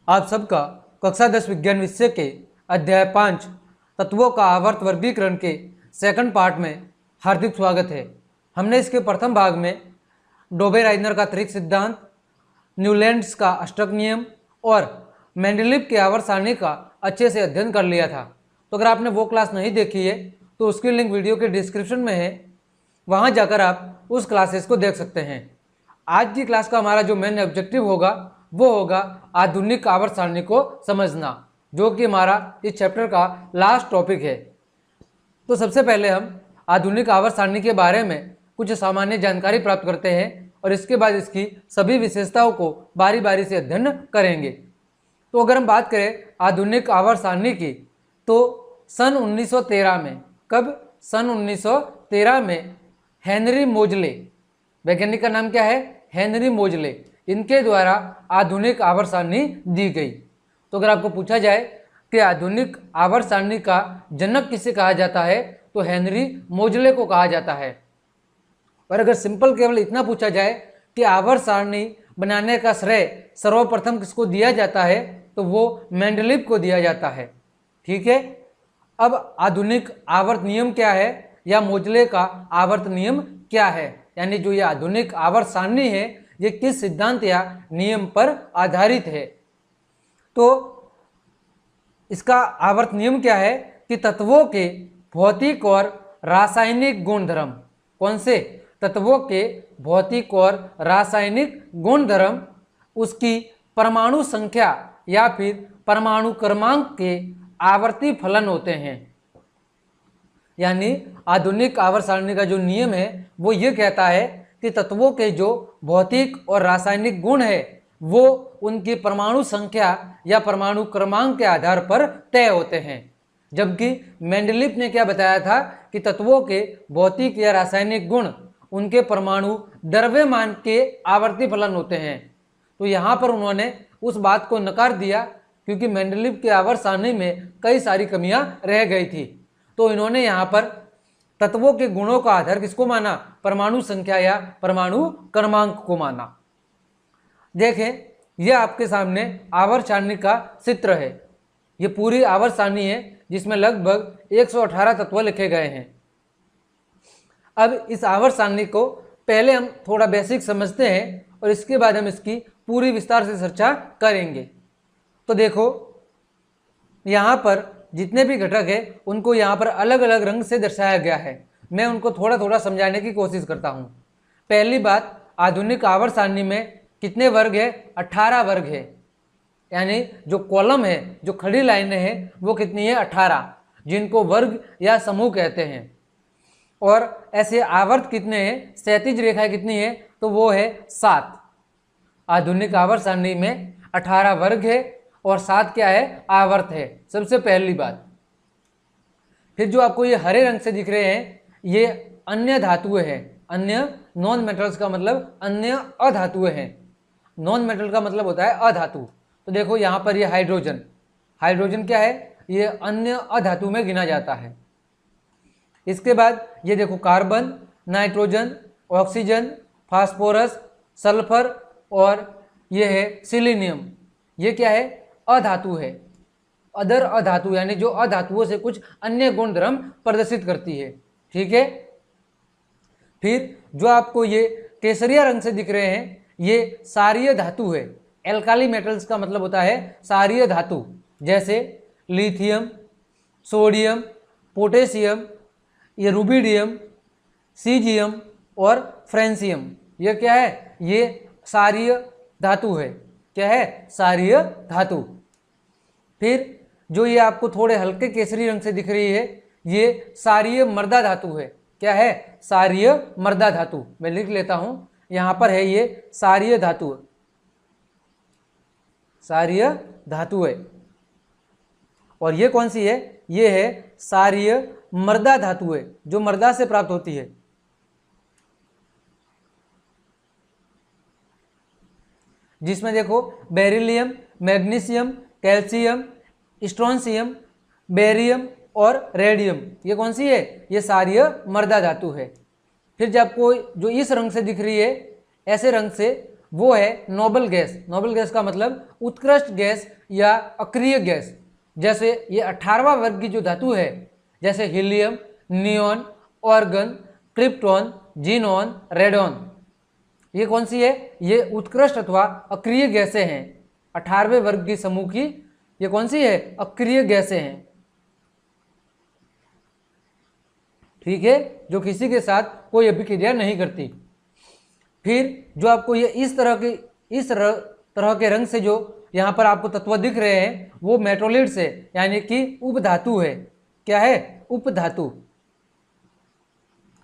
आप सबका कक्षा 10 विज्ञान विषय के अध्याय 5 तत्वों का आवर्त वर्गीकरण के सेकंड पार्ट में हार्दिक स्वागत है। हमने इसके प्रथम भाग में डोबे-राइजनर का त्रिक सिद्धांत, न्यूलैंड्स का अष्टक नियम और मेंडलीव के आवर्त सारणी का अच्छे से अध्ययन कर लिया था। तो अगर आपने वो क्लास नहीं देखी है तो उसकी लिंक वीडियो के डिस्क्रिप्शन में है, वहाँ जाकर आप उस क्लासेस को देख सकते हैं। आज की क्लास का हमारा जो मेन ऑब्जेक्टिव होगा वो होगा आधुनिक आवर्त सारणी को समझना, जो कि हमारा इस चैप्टर का लास्ट टॉपिक है। तो सबसे पहले हम आधुनिक आवर्त सारणी के बारे में कुछ सामान्य जानकारी प्राप्त करते हैं और इसके बाद इसकी सभी विशेषताओं को बारी बारी से अध्ययन करेंगे। तो अगर हम बात करें आधुनिक आवर्त सारणी की, तो सन 1913 में, कब? सन 1913 में हेनरी मोजले, वैज्ञानिक का नाम क्या है? हेनरी मोजले, इनके द्वारा आधुनिक आवर्त सारणी दी गई। तो अगर आपको पूछा जाए कि आधुनिक आवर्त सारणी का जनक किसे कहा जाता है, तो हेनरी मोजले को कहा जाता है। और अगर सिंपल केवल इतना पूछा जाए कि आवर्त सारणी बनाने का श्रेय सर्वप्रथम किसको दिया जाता है, तो वो मेंडलीव को दिया जाता है। ठीक है। अब आधुनिक आवर्त नियम क्या है, या मोजले का आवर्त नियम क्या है, यानी जो ये आधुनिक आवर्त सारणी है ये किस सिद्धांत या नियम पर आधारित है। तो इसका आवर्त नियम क्या है कि तत्वों के भौतिक और रासायनिक गुणधर्म, कौन से? तत्वों के भौतिक और रासायनिक गुणधर्म उसकी परमाणु संख्या या फिर परमाणु क्रमांक के आवर्ती फलन होते हैं। यानी आधुनिक आवर्त सारणी का जो नियम है वो ये कहता है कि तत्वों के जो भौतिक और रासायनिक गुण है वो उनकी परमाणु संख्या या परमाणु क्रमांक के आधार पर तय होते हैं। जबकि मेंडलीव ने क्या बताया था कि तत्वों के भौतिक या रासायनिक गुण उनके परमाणु द्रव्यमान के आवर्ती फलन होते हैं। तो यहाँ पर उन्होंने उस बात को नकार दिया क्योंकि मेंडलीव के आवर्त सारणी में कई सारी कमियां रह गई थी। तो इन्होंने यहाँ पर तत्वों के गुणों का आधार किसको माना? परमाणु संख्या या परमाणु क्रमांक को माना। देखें, यह आपके सामने आवर्त सारणी का चित्र है। ये पूरी आवर्त सारणी है जिसमें लगभग 118 तत्व लिखे गए हैं। अब इस आवर्त सारणी को पहले हम थोड़ा बेसिक समझते हैं और इसके बाद हम इसकी पूरी विस्तार से चर्चा करेंगे। तो देखो, यहाँ पर जितने भी घटक है उनको यहाँ पर अलग अलग रंग से दर्शाया गया है। मैं उनको थोड़ा थोड़ा समझाने की कोशिश करता हूँ। पहली बात, आधुनिक आवर्त सारणी में कितने वर्ग है? 18 वर्ग है। यानी जो कॉलम है, जो खड़ी लाइनें हैं वो कितनी है? 18, जिनको वर्ग या समूह कहते हैं। और ऐसे आवर्त कितने हैं? क्षैतिज रेखाएं कितनी है? तो वो है 7। आधुनिक आवर्त सारणी में 18 वर्ग है और 7 क्या है? आवर्त है। सबसे पहली बात। फिर जो आपको ये हरे रंग से दिख रहे हैं ये अन्य धातुएं हैं। अन्य, नॉन मेटल्स का मतलब अन्य अधातुएं हैं। नॉन मेटल का मतलब होता है अधातु। तो देखो यहाँ पर ये हाइड्रोजन, हाइड्रोजन क्या है? ये अन्य अधातु में गिना जाता है। इसके बाद ये देखो carbon, nitrogen, oxygen, phosphorus, sulphur और ये है सिलीनियम। ये क्या है? अधातु है। अदर अधातु यानी जो अधातुओं से कुछ अन्य गुणधर्म प्रदर्शित करती है। ठीक है। फिर जो आपको ये केसरिया रंग से दिख रहे हैं ये सारीय धातु है। एल्काली मेटल्स का मतलब होता है सारीय धातु, जैसे लिथियम, सोडियम, पोटेशियम, ये रुबिडियम, सीजियम और फ्रेंसियम। ये क्या है? ये सारीय धातु है। क्या है? सारीय धातु। फिर जो ये आपको थोड़े हल्के केसरी रंग से दिख रही है ये सारीय मर्दा धातु है। क्या है? सारीय मर्दा धातु। मैं लिख लेता हूं, यहां पर है ये सारीय धातु, सारीय धातु है। और ये कौन सी है? ये है सारीय मर्दा धातु है, जो मर्दा से प्राप्त होती है। जिसमें देखो beryllium, magnesium, calcium, strontium, barium और रेडियम, ये कौन सी है? ये सारीय मर्दा धातु है। फिर जब आपको जो इस रंग से दिख रही है, ऐसे रंग से वो है नोबल गैस। नोबल गैस का मतलब उत्कृष्ट गैस या अक्रिय गैस। जैसे ये 18वां वर्ग की जो धातु है, जैसे helium, neon, organ, krypton, xenon, radon, ये कौन सी है? ये उत्कृष्ट अथवा अक्रिय गैसें हैं। 18वें वर्ग की समूह की ये कौन सी है? अक्रिय गैसें हैं। ठीक है, जो किसी के साथ कोई अभिक्रिया नहीं करती। फिर जो आपको ये इस तरह के रंग से जो यहाँ पर आपको तत्व दिख रहे हैं वो मेटोलिट्स है, यानी कि उपधातु है। क्या है? उपधातु।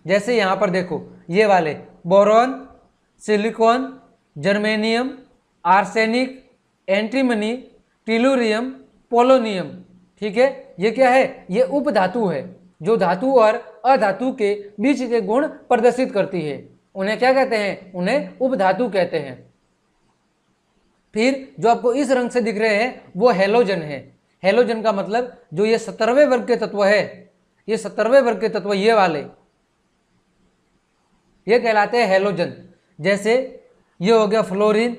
जैसे यहाँ पर देखो ये वाले boron, silicon, germanium, arsenic, antimony, tellurium, polonium. ठीक है, ये क्या है? ये उपधातु है जो धातु और अधातु के बीच के गुण प्रदर्शित करती है। उन्हें क्या कहते हैं? उन्हें उपधातु कहते हैं। फिर जो आपको इस रंग से दिख रहे हैं वो हेलोजन है। हेलोजन का मतलब जो ये 17वें वर्ग के तत्व है, ये 17वें वर्ग के तत्व ये वाले, ये कहलाते हैं हेलोजन। जैसे ये हो गया फ्लोरीन,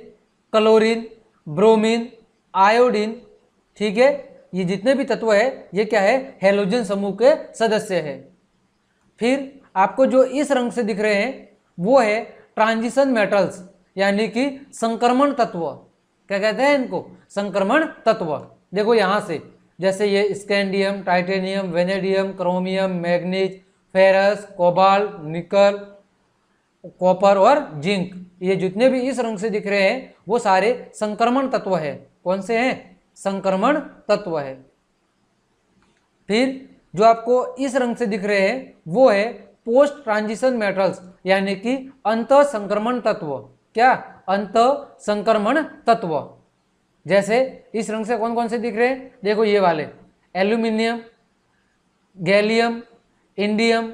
क्लोरीन, ब्रोमीन, आयोडीन। ठीक है, ये जितने भी तत्व है ये क्या है? हेलोजन समूह के सदस्य है। फिर आपको जो इस रंग से दिख रहे हैं वो है ट्रांजिशन मेटल्स, यानी कि संक्रमण तत्व। क्या कहते हैं इनको? संक्रमण तत्व। देखो यहाँ से, जैसे ये scandium, titanium, vanadium, chromium, manganese, ferrous, cobalt, निकल, कॉपर और जिंक, ये जितने भी इस रंग से दिख रहे हैं वो सारे संक्रमण तत्व है। कौन से हैं? संक्रमण तत्व है। फिर जो आपको इस रंग से दिख रहे हैं वो है पोस्ट ट्रांजिशन मेटल्स, यानी कि अंत संक्रमण तत्व। क्या? अंत संक्रमण तत्व। जैसे इस रंग से कौन कौन से दिख रहे हैं? देखो ये वाले aluminium, gallium, indium,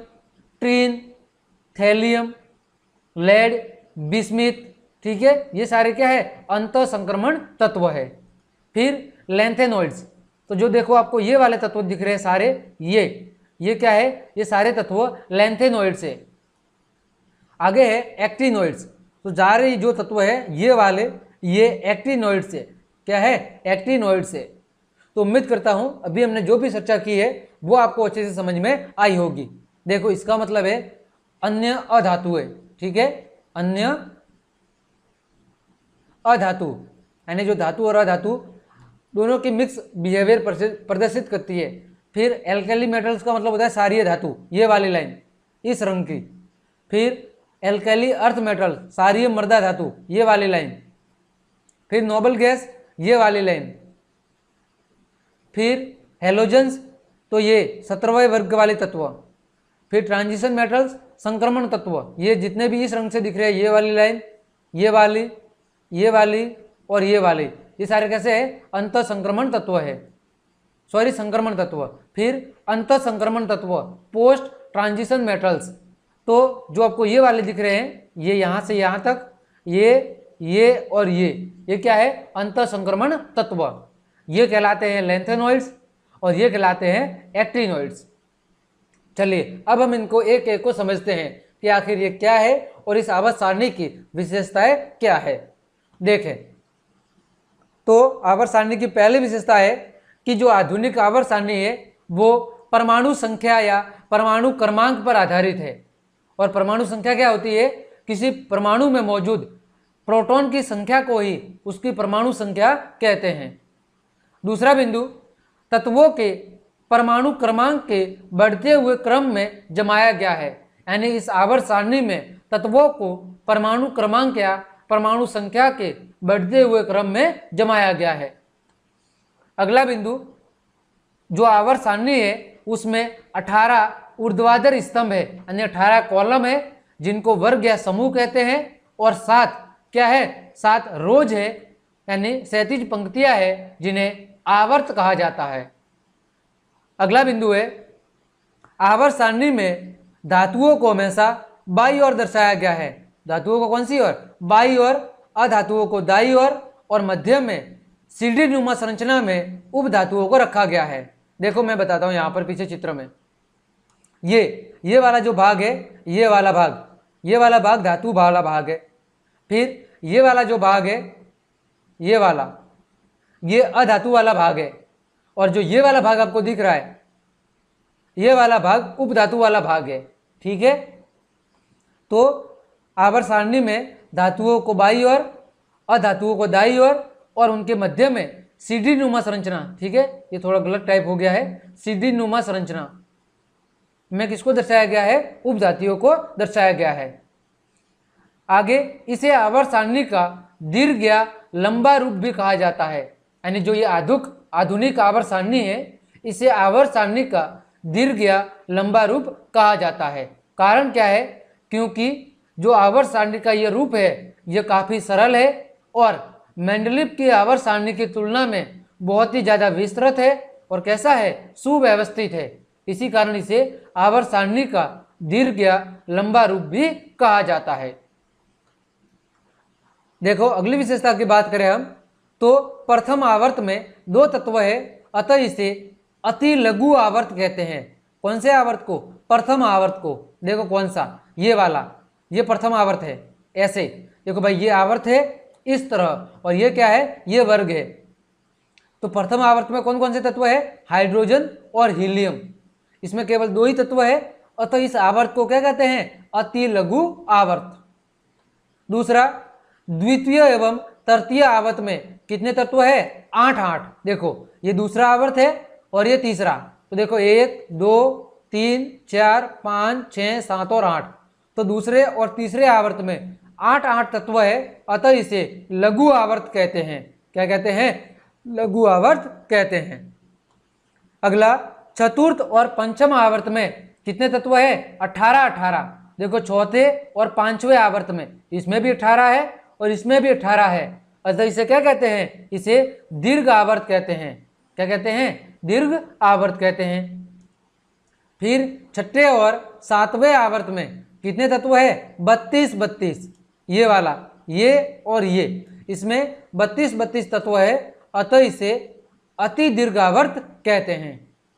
tin, thallium, lead, bismuth. ठीक है, ये सारे क्या है? अंत संक्रमण तत्व है। फिर लैंथेनॉइड्स, तो जो देखो आपको ये वाले तत्व दिख रहे हैं सारे, ये क्या है? ये सारे तत्व लैंथेनॉइड्स है। आगे है एक्टिनॉइड्स, तो जा रही जो तत्व है ये वाले, ये एक्टिनॉइड्स है। क्या है? एक्टिनॉइड्स है। तो उम्मीद करता हूं अभी हमने जो भी चर्चा की है वो आपको अच्छे से समझ में आई होगी। देखो इसका मतलब है अन्य अधातु है। ठीक है, अन्य अधातु यानी जो धातु और अधातु दोनों की मिक्स बिहेवियर प्रदर्शित करती है। फिर एल्कली मेटल्स का मतलब होता है सारी धातु, ये वाली लाइन इस रंग की। फिर एल्कली अर्थ मेटल, सारी मृदा धातु, ये वाली लाइन। फिर नोबल गैस, ये वाली लाइन। फिर हेलोजन्स, तो ये 17वें वर्ग वाले तत्व। फिर ट्रांजिशन मेटल्स, संक्रमण तत्व, ये जितने भी इस रंग से दिख रहे हैं ये वाली लाइन, ये वाली, ये वाली और ये वाली, ये सारे कैसे है? अंत संक्रमण तत्व है, सॉरी संक्रमण तत्व। फिर अंत संक्रमण तत्व पोस्ट ट्रांजिशन मेटल्स, तो जो आपको ये वाले दिख रहे हैं, ये यहाँ से यहाँ तक, ये और ये क्या है? अंत संक्रमण तत्व। ये कहलाते हैं लैंथेनॉइड्स और ये कहलाते हैं एक्टिनॉइड्स। चलिए अब हम इनको एक एक को समझते हैं कि आखिर ये क्या है और इस आवर्त सारणी की विशेषताएं क्या है। देखें तो आवर्त सारणी की पहली विशेषता है कि जो आधुनिक आवर्त सारणी है वो परमाणु संख्या या परमाणु क्रमांक पर आधारित है। और परमाणु संख्या क्या होती है? किसी परमाणु में मौजूद प्रोटॉन की संख्या को ही उसकी परमाणु संख्या कहते हैं। दूसरा बिंदु, तत्वों के परमाणु क्रमांक के बढ़ते हुए क्रम में जमाया गया है, यानी इस आवर्त सारणी में तत्वों को परमाणु क्रमांक या परमाणु संख्या के बढ़ते हुए क्रम में जमाया गया है। अगला बिंदु, जो आवर्त सारणी है उसमें 18 ऊर्ध्वाधर स्तंभ है, यानी 18 कॉलम है जिनको वर्ग या समूह कहते हैं, और 7 क्या है? 7 रोज है, यानी क्षैतिज पंक्तियां है जिन्हें आवर्त कहा जाता है। अगला बिंदु है, आवर्त सारणी में धातुओं को हमेशा बाई ओर दर्शाया गया है। धातुओं को कौन सी ओर? बाई ओर, अधातुओं को दाई ओर, और मध्य में सीढ़ी नुमा संरचना में उप धातुओं को रखा गया है। देखो मैं बताता हूं यहाँ पर पीछे चित्र में, ये वाला जो भाग है, ये वाला भाग धातु वाला भाग है। फिर ये वाला जो भाग है, ये वाला, ये अधातु वाला भाग है, और जो ये वाला भाग आपको दिख रहा है, ये वाला भाग उपधातु वाला भाग है। ठीक है, तो आवर्त सारणी में धातुओं को बाईं ओर, अधातुओं को दाईं ओर, और उनके मध्य में सीढ़ी नुमा संरचना। ठीक है, ये थोड़ा गलत टाइप हो गया है, सीढ़ी नुमा संरचना में किसको दर्शाया गया है? उपजातियों को दर्शाया गया है। आगे इसे आवर्त सारणी का दीर्घ या लंबा रूप भी कहा जाता है, यानी जो ये आधुनिक आवर्त सारणी है, इसे आवर्त सारणी का दीर्घ या लंबा रूप कहा जाता है। कारण क्या है? क्योंकि जो आवर्त सारणी का ये रूप है, ये काफ़ी सरल है और मेंडलीव की आवर्त सारणी की तुलना में बहुत ही ज़्यादा विस्तृत है और कैसा है? सुव्यवस्थित है। इसी कारण इसे आवर्त सारणी का दीर्घ या लंबा रूप भी कहा जाता है। देखो अगली विशेषता की बात करें हम, तो प्रथम आवर्त में 2 तत्व है, अतः इसे अति लघु आवर्त कहते हैं। कौन से आवर्त को? प्रथम आवर्त को। देखो कौन सा? ये वाला, ये प्रथम आवर्त है। ऐसे देखो भाई, ये आवर्त है इस तरह, और ये क्या है? ये वर्ग है। तो प्रथम आवर्त में कौन कौन से तत्व है? हाइड्रोजन और हीलियम। इसमें केवल 2 ही तत्व है, अतः इस आवर्त को क्या कहते हैं? अति लघु आवर्त। दूसरा, द्वितीय एवं तृतीय आवर्त में कितने तत्व है? 8। देखो ये दूसरा आवर्त है और ये तीसरा। तो देखो 1 2 3 4 5 6 7 और 8। तो दूसरे और तीसरे आवर्त में 8 तत्व है, अतः इसे लघु आवर्त कहते हैं। क्या कहते हैं? लघु आवर्त कहते हैं। अगला, चतुर्थ और पंचम आवर्त में कितने तत्व है? 18। देखो चौथे और पांचवें आवर्त में इसमें भी 18 है और इसमें भी 18 है, अतः इसे क्या कहते हैं? इसे दीर्घ आवर्त कहते हैं। क्या कहते हैं? दीर्घ आवर्त कहते हैं। फिर छठे और सातवें आवर्त में कितने तत्व है? 32। ये वाला, ये और ये, इसमें 32 तत्व है, अतः इसे अति दीर्घावर्त कहते हैं।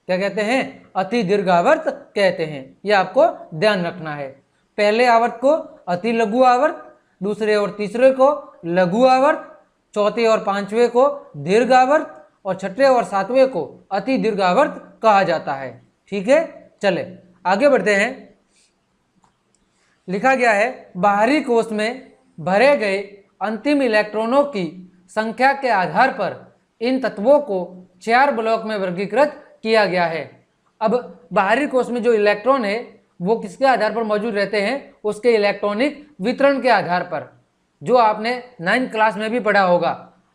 क्या कहते हैं? अति दीर्घावर्त कहते हैं। ये आपको ध्यान रखना है। पहले आवर्त को अति लघु आवर्त, दूसरे और तीसरे को लघु आवर्त, चौथे और पांचवें को दीर्घ आवर्त, और छठे और सातवें को अति दीर्घ आवर्त कहा जाता है। ठीक है, चले आगे बढ़ते हैं। लिखा गया है, बाहरी कोश में भरे गए अंतिम इलेक्ट्रॉनों की संख्या के आधार पर इन तत्वों को 4 ब्लॉक में वर्गीकृत किया गया है। अब बाहरी कोश में जो इलेक्ट्रॉन है वो किसके आधार पर मौजूद रहते हैं? उसके इलेक्ट्रॉनिक वितरण के आधार पर, जो आपने 9th क्लास में भी पढ़ा होगा,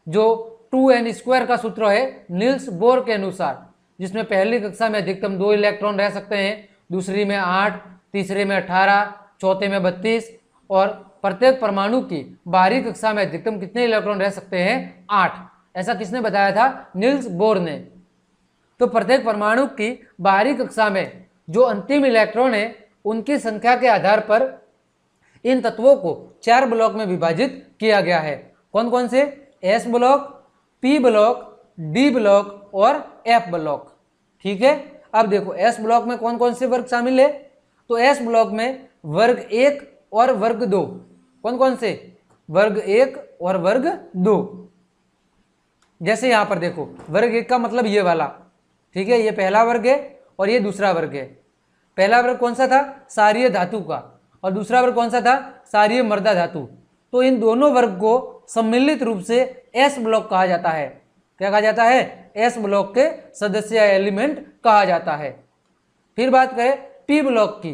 जो 2n² का सूत्र है नील्स बोर के अनुसार, जिसमें पहली कक्षा में अधिकतम 2 इलेक्ट्रॉन रह सकते हैं, दूसरी में 8, तीसरे में 18, चौथे में 32, और प्रत्येक परमाणु की बाहरी कक्षा में अधिकतम कितने इलेक्ट्रॉन रह सकते हैं? 8। ऐसा किसने बताया था? नील्स बोर ने। तो प्रत्येक परमाणु की बाहरी कक्षा में जो अंतिम इलेक्ट्रॉन है, उनकी संख्या के आधार पर इन तत्वों को 4 ब्लॉक में विभाजित किया गया है। कौन कौन से? S block, P block, D block और F ब्लॉक। ठीक है, अब देखो S ब्लॉक में कौन कौन से वर्ग शामिल है? तो S ब्लॉक में वर्ग 1 और वर्ग 2। कौन कौन से? वर्ग 1 और वर्ग 2। जैसे यहां पर देखो, वर्ग 1 का मतलब ये वाला, ठीक है, ये पहला वर्ग है और ये दूसरा वर्ग है। पहला वर्ग कौन सा था? सारीय धातु का, और दूसरा वर्ग कौन सा था? सारीय मृदा धातु। तो इन दोनों वर्ग को सम्मिलित रूप से S ब्लॉक कहा जाता है। क्या कहा जाता है? S ब्लॉक के सदस्य या एलिमेंट कहा जाता है। फिर बात करें P ब्लॉक की,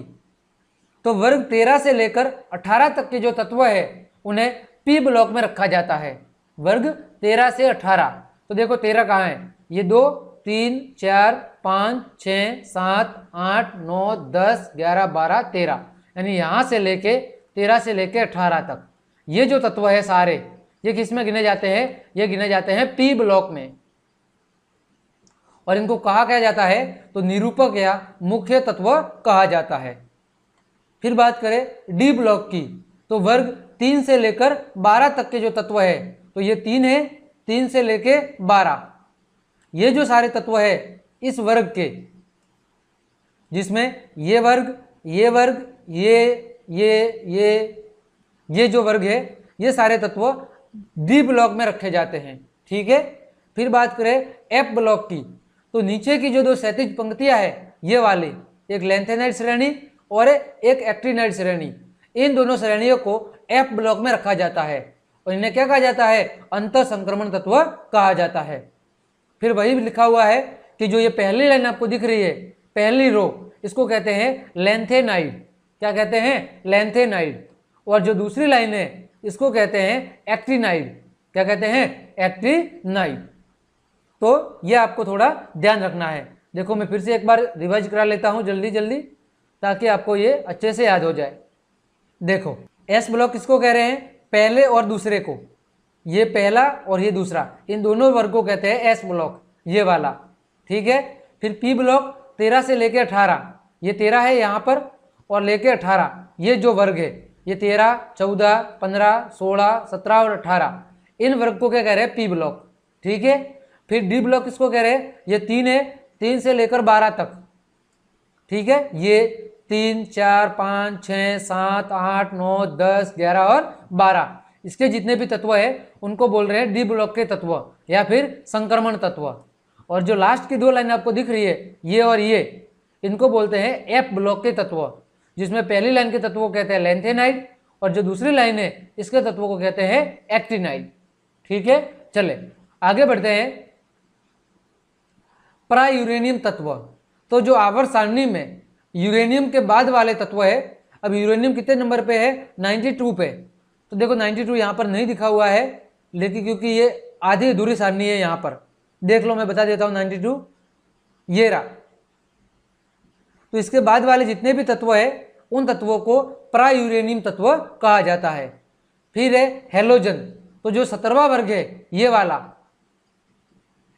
तो वर्ग 13 से लेकर 18 तक के जो तत्व है उन्हें P ब्लॉक में रखा जाता है। वर्ग 13 से 18, तो देखो 13 कहाँ है? ये 2 3 4 5 6 7 8 9 10 11 12 13, यानी यहाँ से लेके 13 से लेके 18 तक ये जो तत्व है सारे, ये किस में गिने जाते हैं? ये गिने जाते हैं P ब्लॉक में। और इनको कहा क्या जाता है? तो निरूपक या मुख्य तत्व कहा जाता है। फिर बात करें D ब्लॉक की, तो वर्ग 3 से लेकर 12 तक के जो तत्व है, तो ये 3 है, 3 से लेके 12, ये जो सारे तत्व है इस वर्ग के, जिसमें ये वर्ग, ये वर्ग, ये जो वर्ग है, ये सारे तत्व डी ब्लॉक में रखे जाते हैं। ठीक है, फिर बात करें एफ ब्लॉक की, तो नीचे की जो दो क्षैतिज पंक्तियां है ये वाली, एक लेंथेनाइड श्रेणी और एक एक्टिनाइड श्रेणी, इन दोनों श्रेणियों को एफ ब्लॉक में रखा जाता है और इन्हें क्या कहा जाता है, अंतर संक्रमण तत्व कहा जाता है। फिर वही लिखा हुआ है कि जो ये पहली लाइन आपको दिख रही है, पहली रो, इसको कहते हैं लेंथेनाइड। क्या कहते हैं, लेंथेनाइड। और जो दूसरी लाइन है इसको कहते हैं एक्टिनाइड। क्या कहते हैं, एक्टिनाइड। तो ये आपको थोड़ा ध्यान रखना है। देखो मैं फिर से एक बार रिवाइज करा लेता हूं जल्दी जल्दी, ताकि आपको ये अच्छे से याद हो जाए। देखो एस ब्लॉक किसको कह रहे हैं, पहले और दूसरे को, ये पहला और ये दूसरा, इन दोनों वर्ग को कहते हैं एस ब्लॉक, ये वाला। ठीक है, फिर पी ब्लॉक 13 से लेके 18, ये 13 है यहाँ पर और लेके 18, ये जो वर्ग है ये 13, 14, 15, 16, 17 और 18, इन वर्ग को क्या कह रहे हैं, पी ब्लॉक। ठीक है, फिर डी ब्लॉक किसको कह रहे हैं, ये 3 है, 3 से लेकर 12 तक। ठीक है, ये 3, 4, 5, 6, 7, 8, 9, 10, 11 और 12, इसके जितने भी तत्व है उनको बोल रहे हैं डी ब्लॉक के तत्व या फिर संक्रमण तत्व। और जो लास्ट की दो लाइन आपको दिख रही है, ये और ये, इनको बोलते हैं एफ ब्लॉक के तत्व, जिसमें पहली लाइन के तत्व को कहते हैं लेंथेनाइड और जो दूसरी लाइन है इसके तत्वों को कहते हैं एक्टिनाइड। ठीक है, चले आगे बढ़ते हैं। प्रायूरेनियम तत्व, तो जो आवर्त सारणी में यूरेनियम के बाद वाले तत्व है, अब यूरेनियम कितने नंबर पे है, 92 पे। तो देखो 92 यहाँ पर नहीं दिखा हुआ है, लेकिन क्योंकि ये आधी अधूरी सारणी है, यहाँ पर देख लो मैं बता देता हूँ 92 ये रहा। तो इसके बाद वाले जितने भी तत्व है उन तत्वों को प्रायूरेनियम तत्व कहा जाता है। फिर है हेलोजन, तो जो 17वां वर्ग है ये वाला,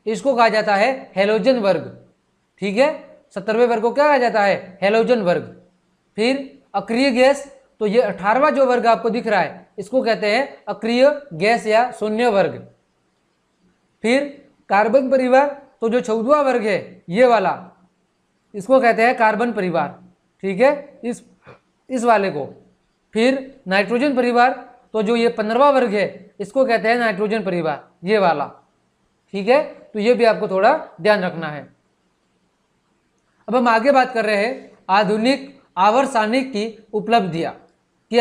इसको कहा जाता है हेलोजन वर्ग। ठीक है, 17वें वर्ग को क्या कहा जाता है, हेलोजन वर्ग। फिर अक्रिय गैस, तो ये 18वां जो वर्ग आपको दिख रहा है इसको कहते हैं अक्रिय गैस या शून्य वर्ग। फिर कार्बन परिवार, तो जो 14वां वर्ग है ये वाला, इसको कहते हैं कार्बन परिवार। ठीक है, इस वाले को। फिर नाइट्रोजन परिवार, तो जो ये 15वां वर्ग है इसको कहते हैं नाइट्रोजन परिवार, ये वाला। ठीक है, तो ये भी आपको थोड़ा ध्यान रखना है। अब हम आगे बात कर रहे हैं आधुनिक आवर्त सारणी की उपलब्धियां कि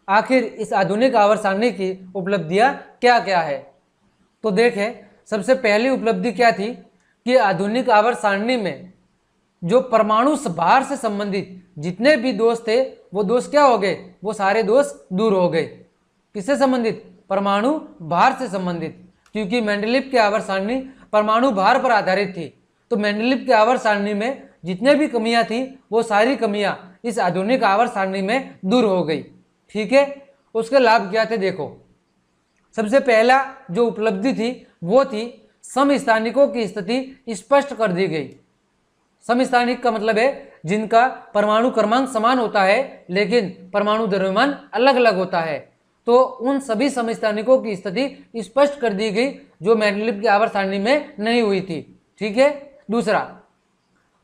आखिर इस आधुनिक आवर्त सारणी की उपलब्धियां क्या क्या है। तो देखें, सबसे पहली उपलब्धि क्या थी कि आधुनिक आवर्त सारणी में जो परमाणु भार से संबंधित जितने भी दोष थे वो दोष क्या हो गए, वो सारे दोष दूर हो गए। किससे संबंधित, परमाणु भार से संबंधित, क्योंकि मेंडलीव की आवर्त सारणी परमाणु भार पर आधारित थी। तो मेंडलीव की आवर्त सारणी में जितने भी कमियां थी वो सारी कमियां इस आधुनिक आवर्त सारणी में दूर हो गई। ठीक है, उसके लाभ क्या थे, देखो सबसे पहला जो उपलब्धि थी वो थी समस्थानिकों की स्थिति स्पष्ट कर दी गई। समस्थानिक का मतलब है जिनका परमाणु क्रमांक समान होता है लेकिन परमाणु द्रव्यमान अलग अलग होता है, तो उन सभी समस्थानिकों की स्थिति स्पष्ट कर दी गई जो मेंडलीव की आवर्त सारणी में नहीं हुई थी। ठीक है, दूसरा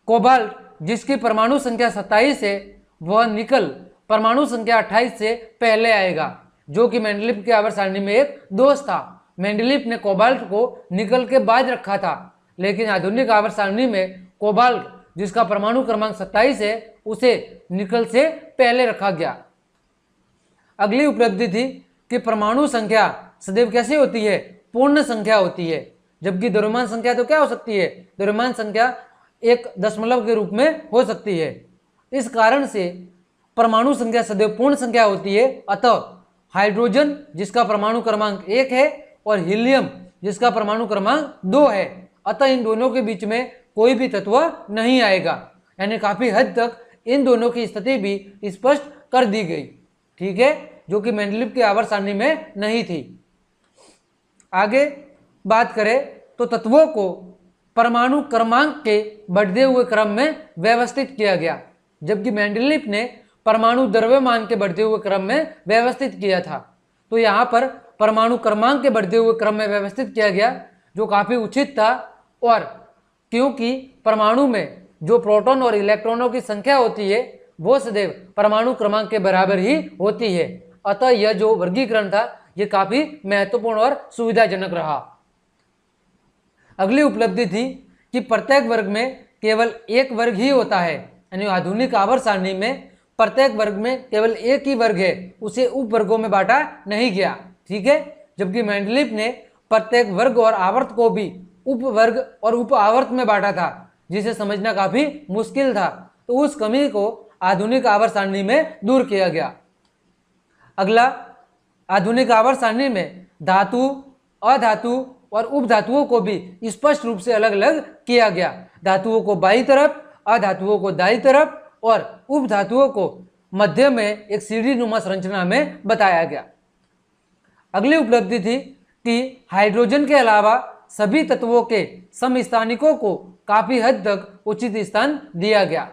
कोबाल्ट जिसकी परमाणु संख्या 27 है, वह निकल परमाणु संख्या 28 से पहले आएगा, जो कि मेंडलीव की आवर्त सारणी में एक दोष था। मेंडलीव ने कोबाल्ट को निकल के बाद रखा था, लेकिन आधुनिक आवर्त सारणी में कोबाल्ट जिसका परमाणु क्रमांक 27 है उसे निकल से पहले रखा गया। अगली उपलब्धि थी कि परमाणु संख्या सदैव कैसे होती है, पूर्ण संख्या होती है, जबकि द्रव्यमान संख्या तो क्या हो सकती है, द्रव्यमान संख्या एक दशमलव के रूप में हो सकती है। इस कारण से परमाणु संख्या सदैव पूर्ण संख्या होती है। अतः हाइड्रोजन जिसका परमाणु क्रमांक 1 है और हीलियम जिसका परमाणु क्रमांक 2 है, अतः इन दोनों के बीच में कोई भी तत्व नहीं आएगा, यानी काफी हद तक इन दोनों की स्थिति भी स्पष्ट कर दी गई। ठीक है, जो कि मेंडलीव की आवर्त सारणी में नहीं थी। आगे बात करें तो तत्वों को परमाणु क्रमांक के बढ़ते हुए क्रम में व्यवस्थित किया गया, जबकि मेंडलीव ने परमाणु द्रव्यमान के बढ़ते हुए क्रम में व्यवस्थित किया था। तो यहाँ पर परमाणु क्रमांक के बढ़ते हुए क्रम में व्यवस्थित किया गया, जो काफी उचित था। और क्योंकि परमाणु में जो प्रोटॉन और इलेक्ट्रॉनों की संख्या होती है वो सदैव परमाणु क्रमांक के बराबर ही होती है, अतः यह जो वर्गीकरण था ये काफी महत्वपूर्ण और सुविधाजनक रहा। अगली उपलब्धि थी कि प्रत्येक वर्ग में केवल एक वर्ग ही होता है, यानी आधुनिक आवर्त सारणी में प्रत्येक वर्ग में केवल एक ही वर्ग है, उसे उप वर्गों में बांटा नहीं गया। ठीक है, जबकि मेंडलीफ ने प्रत्येक वर्ग और आवर्त को भी उप वर्ग और उप आवर्त में बांटा था, जिसे समझना काफी मुश्किल था। तो उस कमी को आधुनिक आवर्त सारणी में दूर किया गया। अगला, आधुनिक आवर्त सारणी में धातु, अधातु और उपधातुओं को भी स्पष्ट रूप से अलग अलग किया गया। धातुओं को बाईं तरफ, अधातुओं को दाईं तरफ और उपधातुओं को मध्य में एक सीढ़ी नुमा संरचना में बताया गया। अगली उपलब्धि थी कि हाइड्रोजन के अलावा सभी तत्वों के समस्थानिकों को काफी हद तक उचित स्थान दिया गया।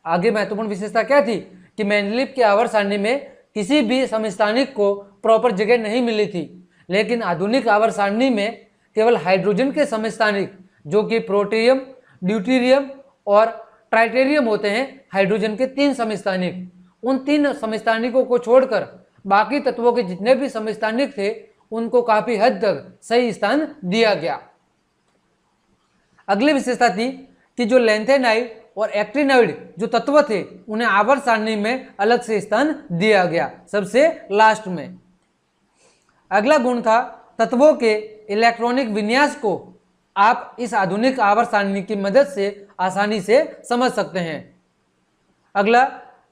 आगे महत्वपूर्ण विशेषता क्या थी कि मेंडलीफ के आवर्त सारणी में किसी भी समस्थानिक को प्रॉपर जगह नहीं मिली थी, लेकिन आधुनिक आवर्त सारणी में केवल हाइड्रोजन के समस्थानिक, जो कि प्रोटियम, ड्यूटेरियम और ट्राइटेरियम होते हैं, हाइड्रोजन के 3 समस्थानिक, उन 3 समस्थानिकों को छोड़कर बाकी तत्वों के जितने भी समस्थानिक थे उनको काफी हद तक सही स्थान दिया गया। अगली विशेषता थी कि जो लैंथेनाइड और एक्टिनॉइड जो तत्व थे उन्हें आवर्त सारणी में अलग से स्थान दिया गया, सबसे लास्ट में। अगला गुण था तत्वों के इलेक्ट्रॉनिक विन्यास को आप इस आधुनिक आवर्त सारणी की मदद से आसानी से समझ सकते हैं। अगला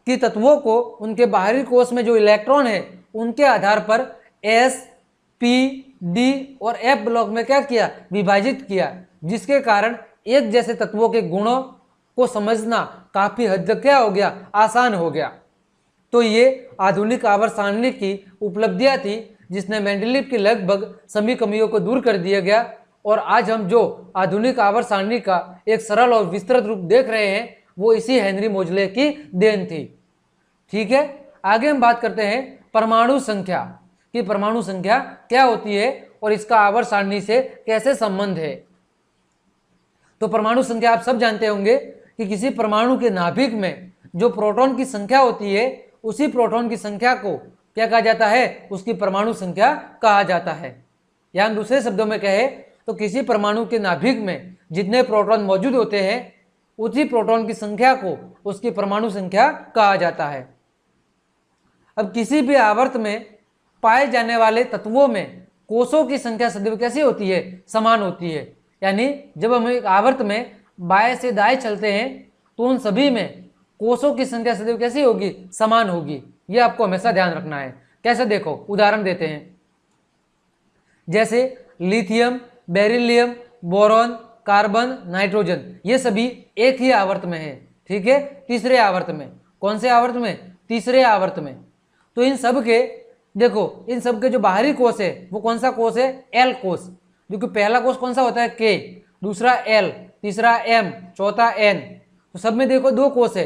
कि तत्वों को उनके बाहरी कोश में जो इलेक्ट्रॉन है उनके आधार पर एस, पी, डी और एफ ब्लॉक में क्या किया, विभाजित किया, जिसके कारण एक जैसे तत्वों के गुणों को समझना काफी हद तक क्या हो गया, आसान हो गया। तो ये आधुनिक आवर्त सारणी की उपलब्धियां थी जिसने मेंडलीफ की लगभग सभी कमियों को दूर कर दिया गया। और आज हम जो आधुनिक आवर्त सारणी का एक सरल और विस्तृत रूप देख रहे हैं वो इसी हेनरी मोजले की देन थी। ठीक है, आगे हम बात करते हैं परमाणु संख्या कि परमाणु संख्या क्या होती है और इसका आवर्त सारणी से कैसे संबंध है। तो परमाणु संख्या आप सब जानते होंगे कि किसी परमाणु के नाभिक में जो प्रोटॉन की संख्या होती है उसी प्रोटॉन की संख्या को क्या कहा जाता है, उसकी परमाणु संख्या कहा जाता है। या हम दूसरे शब्दों में कहें तो किसी परमाणु के नाभिक में जितने प्रोटॉन मौजूद होते हैं उसी प्रोटॉन की संख्या को उसकी परमाणु संख्या कहा जाता है। अब किसी भी आवर्त में पाए जाने वाले तत्वों में कोषों की संख्या सदैव कैसी होती है, समान होती है। यानी जब हम एक आवर्त में बाएं से दाएं चलते हैं तो उन सभी में कोषों की संख्या सदैव कैसी होगी, समान होगी। यह आपको हमेशा ध्यान रखना है। कैसे, देखो उदाहरण देते हैं। जैसे lithium, beryllium, boron, carbon, nitrogen, ये सभी एक ही आवर्त में है। ठीक है, तीसरे आवर्त में। कौन से आवर्त में, तीसरे आवर्त में। तो इन सब के देखो, इन सब के जो बाहरी कोष है वो कौन सा कोष है, एल कोष, जो कि पहला कोष कौन सा होता है, के, दूसरा एल, तीसरा एम, चौथा एन। तो सब में देखो 2 कोष है,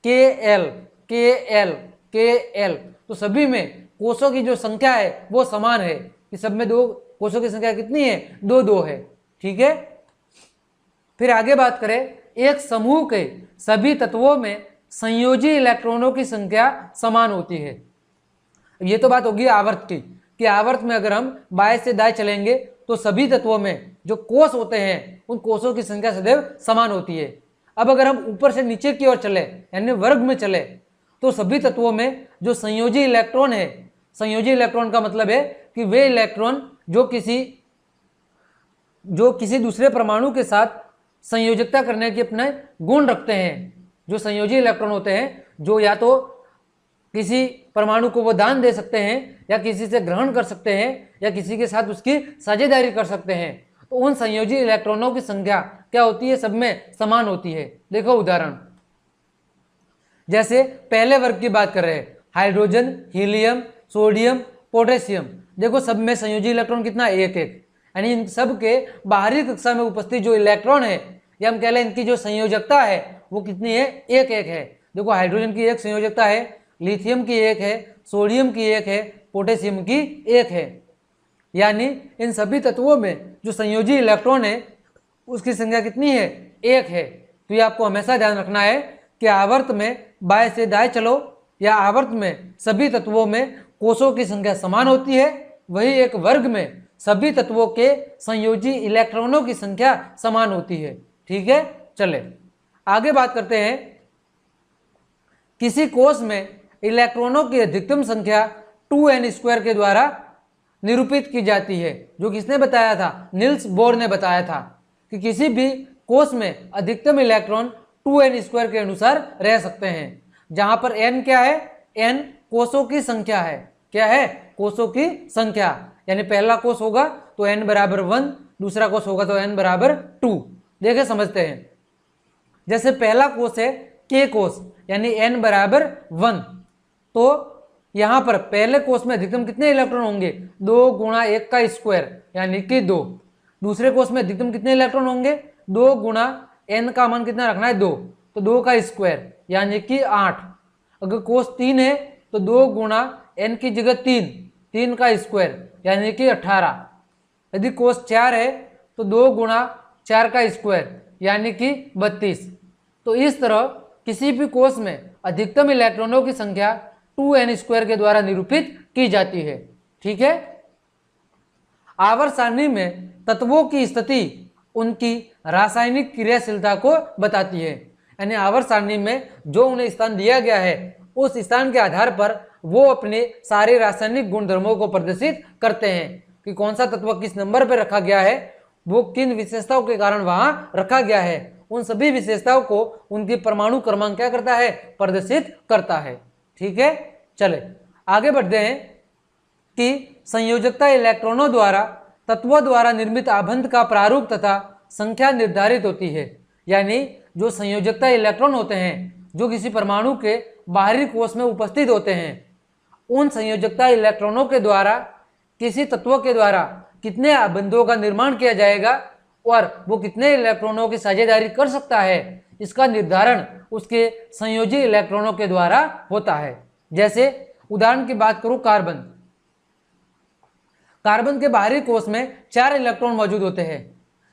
के एल, के एल, के एल। तो सभी में कोषों की जो संख्या है वो समान है कि सब में 2 कोषों की संख्या कितनी है, 2 है। ठीक है, फिर आगे बात करें, एक समूह के सभी तत्वों में संयोजी इलेक्ट्रॉनों की संख्या समान होती है। ये तो बात होगी आवर्त की कि आवर्त में अगर हम बाएं से दाएं चलेंगे तो सभी तत्वों में जो कोष होते हैं उन कोषों की संख्या सदैव समान होती है। अब अगर हम ऊपर से नीचे की ओर चले यानी वर्ग में चले तो सभी तत्वों में जो संयोजी इलेक्ट्रॉन है, संयोजी इलेक्ट्रॉन का मतलब है कि वे इलेक्ट्रॉन जो किसी दूसरे परमाणु के साथ संयोजकता करने के अपने गुण रखते हैं। जो संयोजी इलेक्ट्रॉन होते हैं जो या तो किसी परमाणु को वो दान दे सकते हैं या किसी से ग्रहण कर सकते हैं या किसी के साथ उसकी साझेदारी कर सकते हैं। तो उन संयोजी इलेक्ट्रॉनों की संख्या क्या होती है, सब में समान होती है। देखो उदाहरण, जैसे पहले वर्ग की बात कर रहे हैं, हाइड्रोजन, हीलियम, सोडियम, पोटेशियम। देखो सब में संयोजी इलेक्ट्रॉन कितना, 1 यानी इन सब के बाहरी कक्षा में उपस्थित जो इलेक्ट्रॉन है या हम कह लें इनकी जो संयोजकता है वो कितनी है, 1 है। देखो हाइड्रोजन की 1 संयोजकता है, लिथियम की 1 है, सोडियम की 1 है, पोटेशियम की 1 है। यानी इन सभी तत्वों में जो संयोजी इलेक्ट्रॉन है उसकी संख्या कितनी है, 1 है। तो ये आपको हमेशा ध्यान रखना है कि आवर्त में बाएं से दाएं चलो या आवर्त में सभी तत्वों में कोषों की संख्या समान होती है, वही एक वर्ग में सभी तत्वों के संयोजी इलेक्ट्रॉनों की संख्या समान होती है। ठीक है, चले आगे बात करते हैं। किसी कोष में इलेक्ट्रॉनों की अधिकतम संख्या 2n² के द्वारा निरूपित की जाती है। जो किसने बताया था? नील्स बोर ने बताया था कि किसी भी कोष में अधिकतम इलेक्ट्रॉन 2n² के अनुसार रह सकते हैं, जहां पर n क्या है? n कोषों की संख्या है। क्या है? कोषों की संख्या। यानी पहला कोष होगा तो n बराबर 1, दूसरा कोष होगा तो n बराबर 2। देखे समझते हैं। जैसे पहला कोष है k कोष, यानी n बराबर 1, तो यहां पर पहले कोष में अधिकतम कितने इलेक्ट्रॉन होंगे? 2 गुणा 1 का स्क्वायर यानी कि 2। दूसरे कोष में अधिकतम कितने इलेक्ट्रॉन होंगे? 2 गुणा n का मान कितना रखना है? 2, तो 2 का स्क्वायर यानी कि 8। अगर कोष 3 है तो 2 गुणा n की जगह 3 का स्क्वायर यानी कि 18। यदि कोष 4 है तो 2 गुणा 4 का स्क्वायर यानी कि 32। तो इस तरह किसी भी कोष में अधिकतम इलेक्ट्रॉनों की संख्या 2n² के द्वारा निरूपित की जाती है। ठीक है। आवर्त सारणी में तत्वों की स्थिति उनकी रासायनिक क्रियाशीलता को बताती है। यानी आवर्त सारणी में जो उन्हें स्थान दिया गया है, उस स्थान के आधार पर वो अपने सारे रासायनिक गुणधर्मों को प्रदर्शित करते हैं कि कौन सा तत्व किस नंबर पर रखा गया है, वो किन विशेषताओं के कारण वहां रखा गया है। उन सभी विशेषताओं को उनकी परमाणु क्रमांक क्या करता है? प्रदर्शित करता है। ठीक है, चले आगे बढ़ते हैं कि संयोजकता इलेक्ट्रॉनों द्वारा तत्वों द्वारा निर्मित आबंध का प्रारूप तथा संख्या निर्धारित होती है। यानी जो संयोजकता इलेक्ट्रॉन होते हैं जो किसी परमाणु के बाहरी कोष में उपस्थित होते हैं, उन संयोजकता इलेक्ट्रॉनों के द्वारा किसी तत्व के द्वारा कितने आबंधों का निर्माण किया जाएगा और वो कितने इलेक्ट्रॉनों की साझेदारी कर सकता है, इसका निर्धारण उसके संयोजी इलेक्ट्रॉनों के द्वारा होता है। जैसे उदाहरण की बात करूं, कार्बन के बाहरी कोष में 4 इलेक्ट्रॉन मौजूद होते हैं।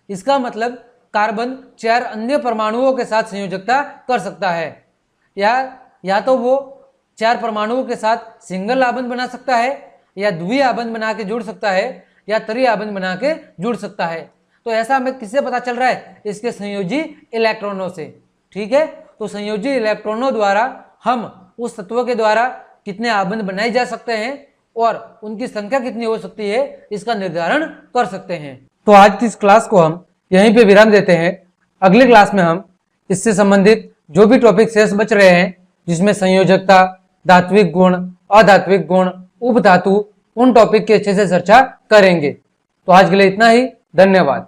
इसका मतलब कार्बन 4 अन्य परमाणुओं के साथ संयोजकता कर सकता है, या तो वो 4 परमाणुओं के साथ सिंगल आबंध बना सकता है, या द्वि आबंध बना के जुड़ सकता है, या त्रि आबंध बना के जुड़ सकता है। तो ऐसा हमें किससे पता चल रहा है? इसके संयोजी इलेक्ट्रॉनों से। ठीक है, तो संयोजी इलेक्ट्रॉनों द्वारा हम उस तत्व के द्वारा कितने आबंध बनाए जा सकते हैं और उनकी संख्या कितनी हो सकती है, इसका निर्धारण कर सकते हैं। तो आज की इस क्लास को हम यहीं पे विराम देते हैं। अगली क्लास में हम इससे संबंधित जो भी टॉपिक शेष बच रहे हैं, जिसमें संयोजकता, धात्विक गुण, अधात्विक गुण, उपधातु, उन टॉपिक की अच्छे से चर्चा करेंगे। तो आज के लिए इतना ही। धन्यवाद।